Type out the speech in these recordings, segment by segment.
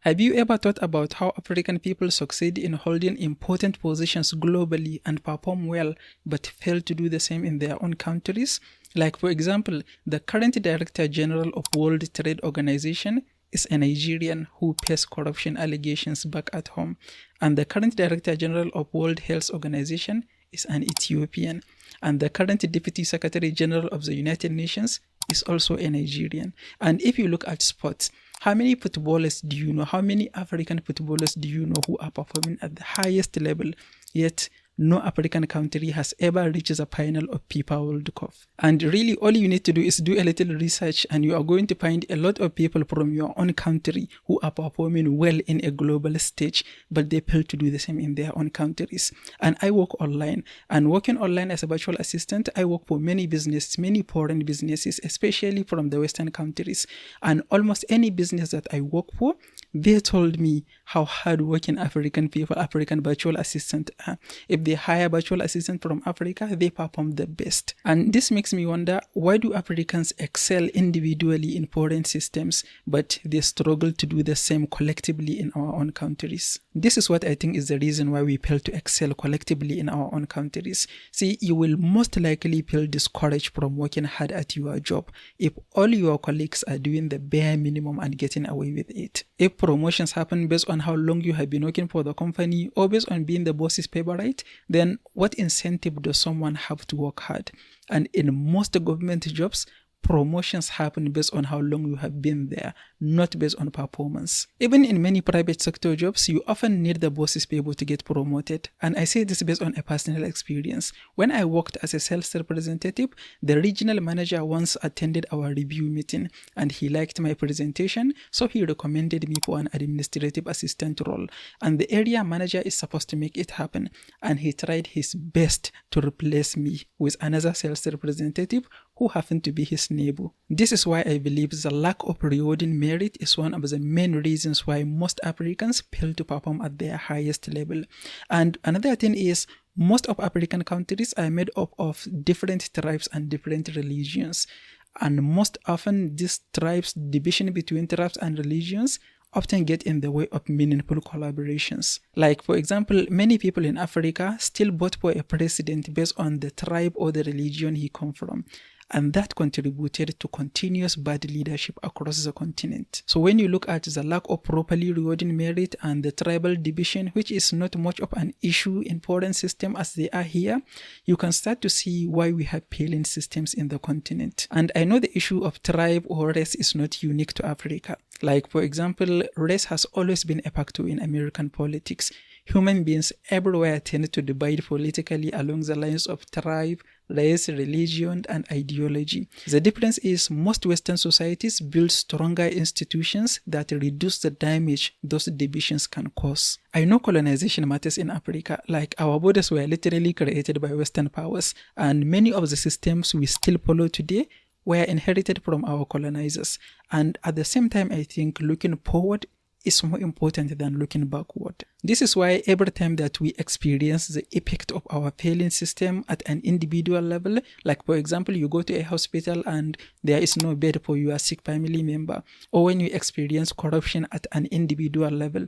Have you ever thought about how African people succeed in holding important positions globally and perform well, but fail to do the same in their own countries? Like, for example, the current Director General of World Trade Organization is a Nigerian who faced corruption allegations back at home, and the current Director General of World Health Organization is an Ethiopian, and the current Deputy Secretary General of the United Nations is also a Nigerian. And if you look at sports, how many footballers do you know? How many African footballers do you know who are performing at the highest level? Yet no African country has ever reached the final of FIFA World Cup. And really, all you need to do is do a little research, and you are going to find a lot of people from your own country who are performing well in a global stage, but they fail to do the same in their own countries. And I work online, and working online as a virtual assistant, I work for many businesses, many foreign businesses, especially from the Western countries. And almost any business that I work for, they told me how hardworking African people, African virtual assistants are. If they hire virtual assistants from Africa, they perform the best. And this makes me wonder, why do Africans excel individually in foreign systems, but they struggle to do the same collectively in our own countries? This is what I think is the reason why we fail to excel collectively in our own countries. See, you will most likely feel discouraged from working hard at your job if all your colleagues are doing the bare minimum and getting away with it. If promotions happen based on how long you have been working for the company or based on being the boss's favorite, then what incentive does someone have to work hard? And in most government jobs, promotions happen based on how long you have been there, not based on performance. Even in many private sector jobs, you often need the boss's favor to get promoted. And I say this based on a personal experience. When I worked as a sales representative, the regional manager once attended our review meeting, and he liked my presentation, so he recommended me for an administrative assistant role. And the area manager is supposed to make it happen, and he tried his best to replace me with another sales representative who happened to be his neighbor. This is why I believe the lack of rewarding merit is one of the main reasons why most Africans fail to perform at their highest level. And another thing is, most of African countries are made up of different tribes and different religions. And most often, these tribes, division between tribes and religions, often get in the way of meaningful collaborations. Like, for example, many people in Africa still vote for a president based on the tribe or the religion he comes from. And that contributed to continuous bad leadership across the continent. So when you look at the lack of properly rewarding merit and the tribal division, which is not much of an issue in foreign systems as they are here, you can start to see why we have failing systems in the continent. And I know the issue of tribe or race is not unique to Africa. Like, for example, race has always been a factor in American politics. Human beings everywhere tend to divide politically along the lines of tribe, race, religion, and ideology. The difference is most Western societies build stronger institutions that reduce the damage those divisions can cause. I know colonization matters in Africa, like our borders were literally created by Western powers, and many of the systems we still follow today were inherited from our colonizers. And at the same time, I think looking forward is more important than looking backward. This is why every time that we experience the effect of our failing system at an individual level, like for example, you go to a hospital and there is no bed for your sick family member, or when you experience corruption at an individual level,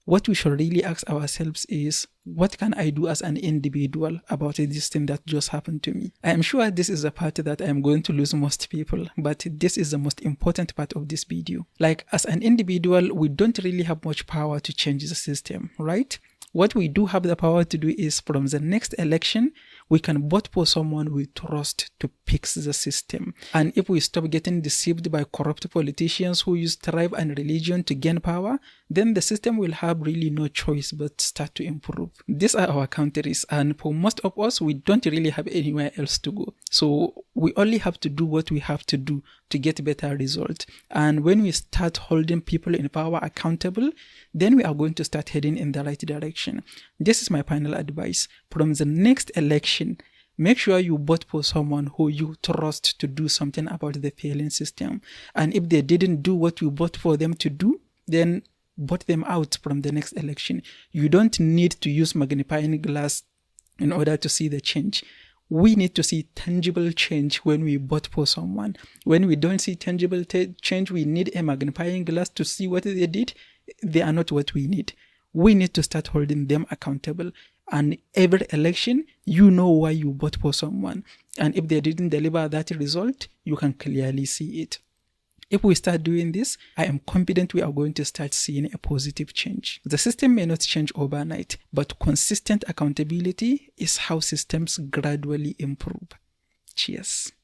what we should really ask ourselves is, what can I do as an individual about this thing that just happened to me? I am sure this is the part that I am going to lose most people, but this is the most important part of this video. Like, as an individual, we don't really have much power to change the system, right? What we do have the power to do is, from the next election, we can vote for someone we trust to fix the system. And if we stop getting deceived by corrupt politicians who use tribe and religion to gain power, then the system will have really no choice but start to improve. These are our countries, and for most of us, we don't really have anywhere else to go. So we only have to do what we have to do to get better results. And when we start holding people in power accountable, then we are going to start heading in the right direction. This is my final advice. From the next election, make sure you vote for someone who you trust to do something about the failing system. And if they didn't do what you vote for them to do, then vote them out from the next election. You don't need to use magnifying glass in order to see the change. We need to see tangible change when we vote for someone. When we don't see tangible change, we need a magnifying glass to see what they did. they are not what we need. We need to start holding them accountable. And every election, you know why you vote for someone. And if they didn't deliver that result, you can clearly see it. If we start doing this, I am confident we are going to start seeing a positive change. The system may not change overnight, but consistent accountability is how systems gradually improve. Cheers.